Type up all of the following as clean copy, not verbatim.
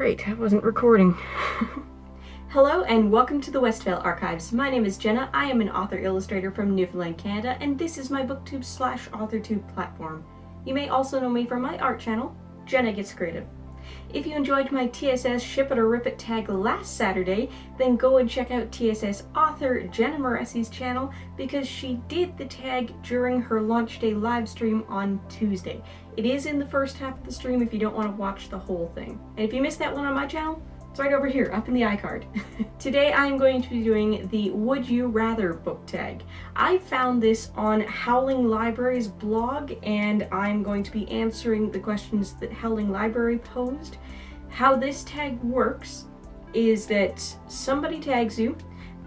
Great, I wasn't recording. Hello and welcome to the Westveil Archives. My name is Jenna. I am an author-illustrator from Newfoundland, Canada, and this is my BookTube/AuthorTube platform. You may also know me from my art channel, Jenna Gets Creative. If you enjoyed my TSS Ship It or Rip It tag last Saturday, then go and check out TSS author Jenna Moressi's channel because she did the tag during her launch day live stream on Tuesday. It is in the first half of the stream if you don't want to watch the whole thing. And if you missed that one on my channel, it's right over here, up in the iCard. Today I'm going to be doing the Would You Rather book tag. I found this on Howling Library's blog, and I'm going to be answering the questions that Howling Library posed. How this tag works is that somebody tags you,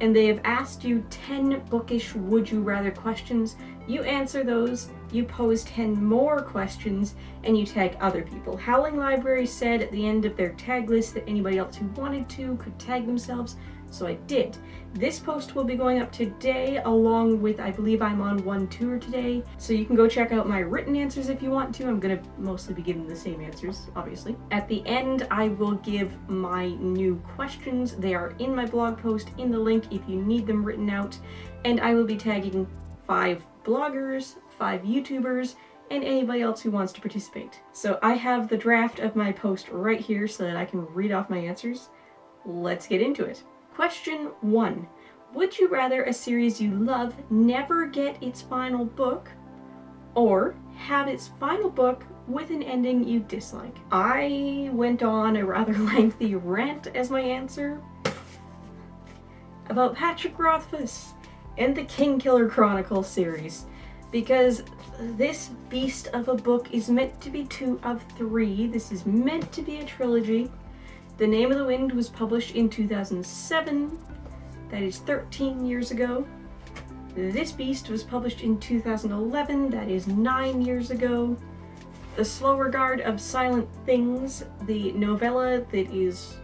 and they have asked you 10 bookish would you rather questions. You answer those, you pose 10 more questions, and you tag other people. Howling Library said at the end of their tag list that anybody else who wanted to could tag themselves, so I did. This post will be going up today along with, I believe I'm on one tour today, so you can go check out my written answers if you want to. I'm going to mostly be giving the same answers, obviously. At the end, I will give my new questions. They are in my blog post in the link if you need them written out, and I will be tagging 5 bloggers, 5 YouTubers, and anybody else who wants to participate. So I have the draft of my post right here so that I can read off my answers. Let's get into it. Question 1. Would you rather a series you love never get its final book, or have its final book with an ending you dislike? I went on a rather lengthy rant as my answer about Patrick Rothfuss and the Kingkiller Chronicles series, because this beast of a book is meant to be 2 of 3. This is meant to be a trilogy. The Name of the Wind was published in 2007. That is 13 years ago. This beast was published in 2011. That is 9 years ago. The Slow Regard of Silent Things, the novella that is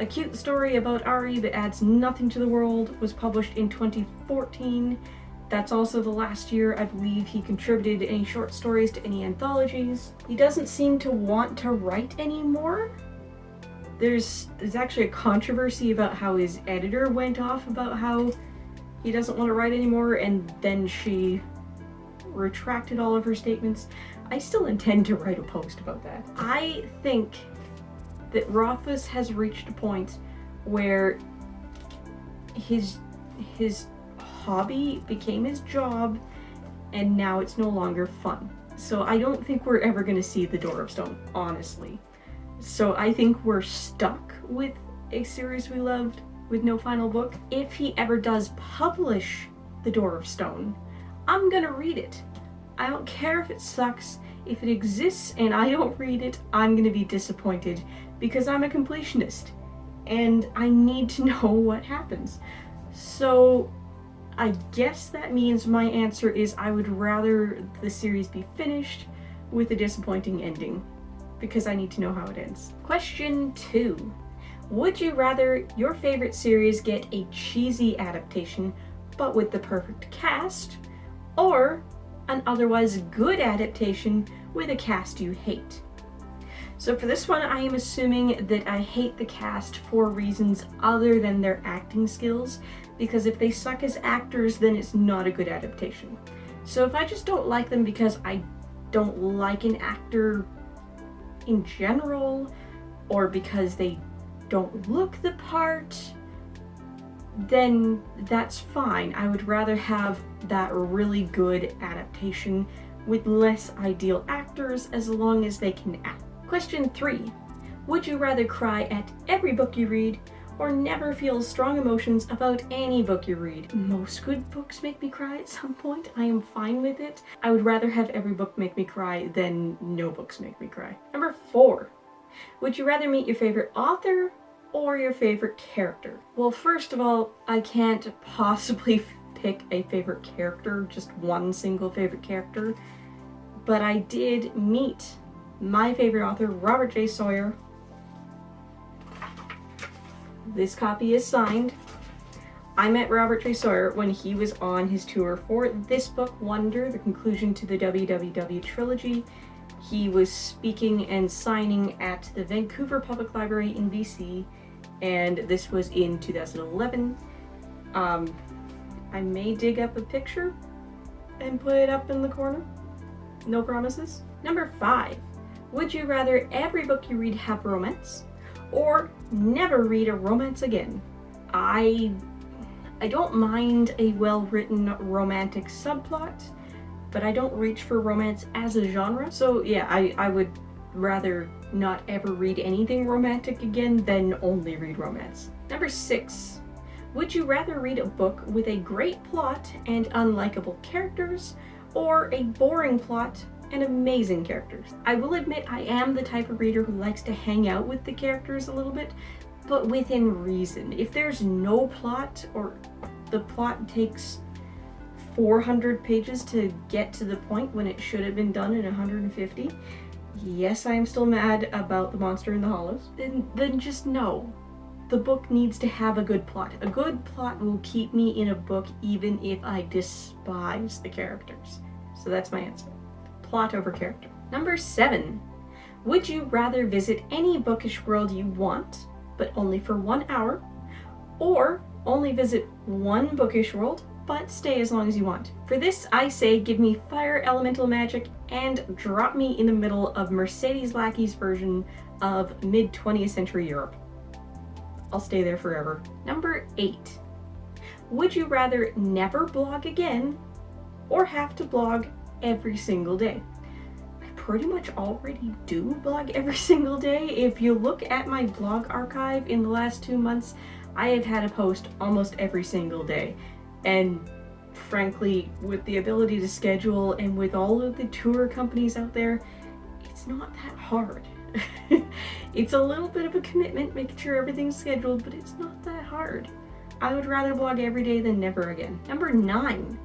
a cute story about Ari but adds nothing to the world, was published in 2014. That's also the last year I believe he contributed any short stories to any anthologies. He doesn't seem to want to write anymore. There's actually a controversy about how his editor went off about how he doesn't want to write anymore, and then she retracted all of her statements. I still intend to write a post about that. I think that Rothfuss has reached a point where his hobby became his job, and now it's no longer fun. So I don't think we're ever going to see The Door of Stone, honestly. So I think we're stuck with a series we loved with no final book. If he ever does publish The Door of Stone, I'm gonna read it. I don't care if it sucks. If it exists and I don't read it, I'm gonna be disappointed because I'm a completionist and I need to know what happens. So I guess that means my answer is I would rather the series be finished with a disappointing ending, because I need to know how it ends. Question 2. Would you rather your favorite series get a cheesy adaptation but with the perfect cast, or an otherwise good adaptation with a cast you hate? So for this one, I am assuming that I hate the cast for reasons other than their acting skills, because if they suck as actors, then it's not a good adaptation. So if I just don't like them because I don't like an actor in general, or because they don't look the part, then that's fine. I would rather have that really good adaptation with less ideal actors as long as they can act. Question 3. Would you rather cry at every book you read, or never feel strong emotions about any book you read? Most good books make me cry at some point. I am fine with it. I would rather have every book make me cry than no books make me cry. Number 4. Would you rather meet your favorite author or your favorite character? Well, first of all, I can't possibly pick a favorite character, just one single favorite character, but I did meet my favorite author, Robert J. Sawyer. This copy is signed. I met Robert J. Sawyer when he was on his tour for this book, Wonder, the conclusion to the WWW trilogy, He was speaking and signing at the Vancouver Public Library in BC, and this was in 2011. I may dig up a picture and put it up in the corner. No promises. Number 5. Would you rather every book you read have romance, or never read a romance again? I don't mind a well-written romantic subplot, but I don't reach for romance as a genre. So yeah, I would rather not ever read anything romantic again than only read romance. Number 6. Would you rather read a book with a great plot and unlikable characters, or a boring plot and amazing characters? I will admit I am the type of reader who likes to hang out with the characters a little bit, but within reason. If there's no plot, or the plot takes 400 pages to get to the point when it should have been done in 150, yes, I am still mad about The Monster in the Hollows. Then just no. The book needs to have a good plot. A good plot will keep me in a book even if I despise the characters. So that's my answer. Plot over character. Number 7. Would you rather visit any bookish world you want, but only for 1 hour, or only visit one bookish world, but stay as long as you want? For this, I say give me fire elemental magic and drop me in the middle of Mercedes Lackey's version of mid-20th century Europe. I'll stay there forever. Number 8. Would you rather never blog again, or have to blog every single day? I pretty much already do blog every single day. If you look at my blog archive in the last 2 months, I have had a post almost every single day. And frankly, with the ability to schedule and with all of the tour companies out there, it's not that hard. It's a little bit of a commitment making sure everything's scheduled, but it's not that hard. I would rather blog every day than never again. Number 9.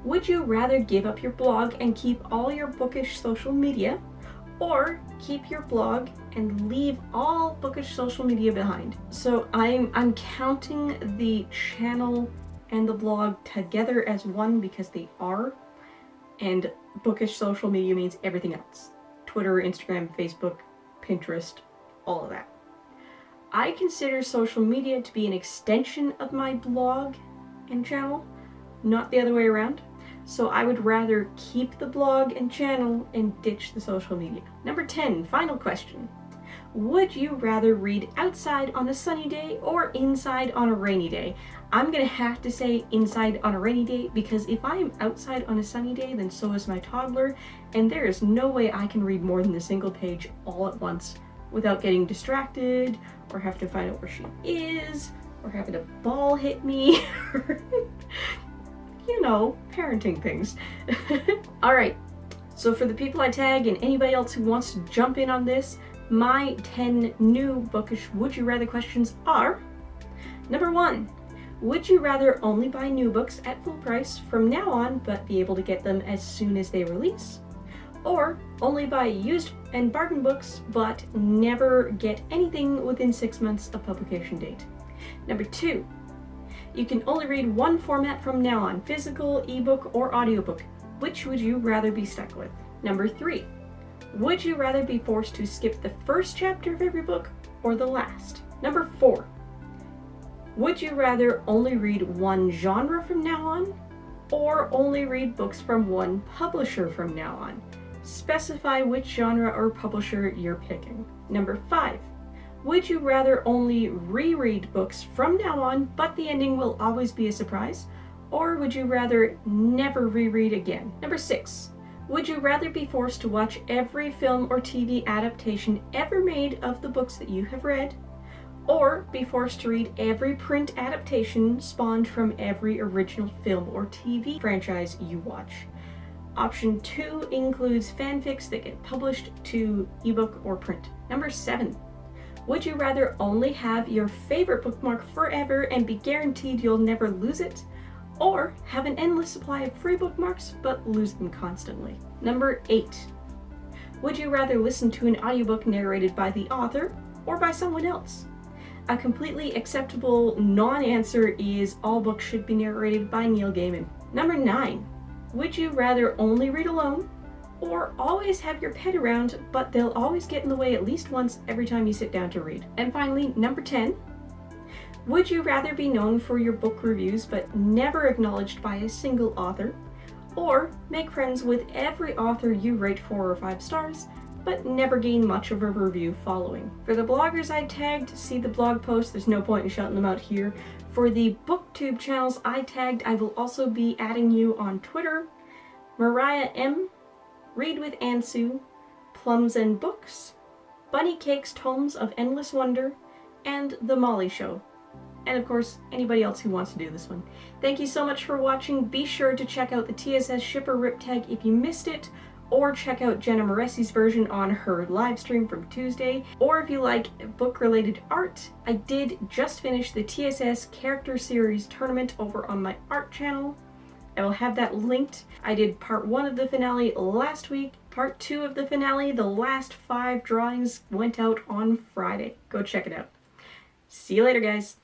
Would you rather give up your blog and keep all your bookish social media, or keep your blog and leave all bookish social media behind? So I'm counting the channel and the blog together as one because they are, and bookish social media means everything else. Twitter, Instagram, Facebook, Pinterest, all of that. I consider social media to be an extension of my blog and channel, not the other way around. So I would rather keep the blog and channel and ditch the social media. Number 10, final question. Would you rather read outside on a sunny day or inside on a rainy day? I'm gonna have to say inside on a rainy day, because if I am outside on a sunny day, then so is my toddler, and there is no way I can read more than a single page all at once without getting distracted, or have to find out where she is, or having a ball hit me, you know, parenting things. Alright, so for the people I tag and anybody else who wants to jump in on this, my 10 new bookish would you rather questions are: number 1, would you rather only buy new books at full price from now on but be able to get them as soon as they release? Or only buy used and bargain books but never get anything within 6 months of publication date? Number 2, you can only read one format from now on, physical, ebook, or audiobook. Which would you rather be stuck with? Number 3, would you rather be forced to skip the first chapter of every book or the last? Number 4, would you rather only read one genre from now on, or only read books from one publisher from now on? Specify which genre or publisher you're picking. Number 5, would you rather only reread books from now on, but the ending will always be a surprise? Or would you rather never reread again? Number 6, would you rather be forced to watch every film or TV adaptation ever made of the books that you have read, or be forced to read every print adaptation spawned from every original film or TV franchise you watch? Option 2 includes fanfics that get published to ebook or print. Number 7, would you rather only have your favorite bookmark forever and be guaranteed you'll never lose it, or have an endless supply of free bookmarks but lose them constantly? Number 8, would you rather listen to an audiobook narrated by the author or by someone else? A completely acceptable non-answer is all books should be narrated by Neil Gaiman. Number 9, would you rather only read alone Or always have your pet around, but they'll always get in the way at least once every time you sit down to read. And finally, number 10. Would you rather be known for your book reviews but never acknowledged by a single author? Or make friends with every author you rate 4 or 5 stars, but never gain much of a review following? For the bloggers I tagged, see the blog post, there's no point in shouting them out here. For the BookTube channels I tagged, I will also be adding you on Twitter. Mariah M., Read with Ansu, Plums and Books, Bunny Cakes Tomes of Endless Wonder, and The Molly Show. And of course, anybody else who wants to do this one. Thank you so much for watching. Be sure to check out the TSS Shipper Rip Tag if you missed it, or check out Jenna Moressi's version on her live stream from Tuesday. Or if you like book-related art, I did just finish the TSS Character Series Tournament over on my art channel. I will have that linked. I did part 1 of the finale last week, part 2 of the finale, the last 5 drawings went out on Friday. Go check it out. See you later, guys.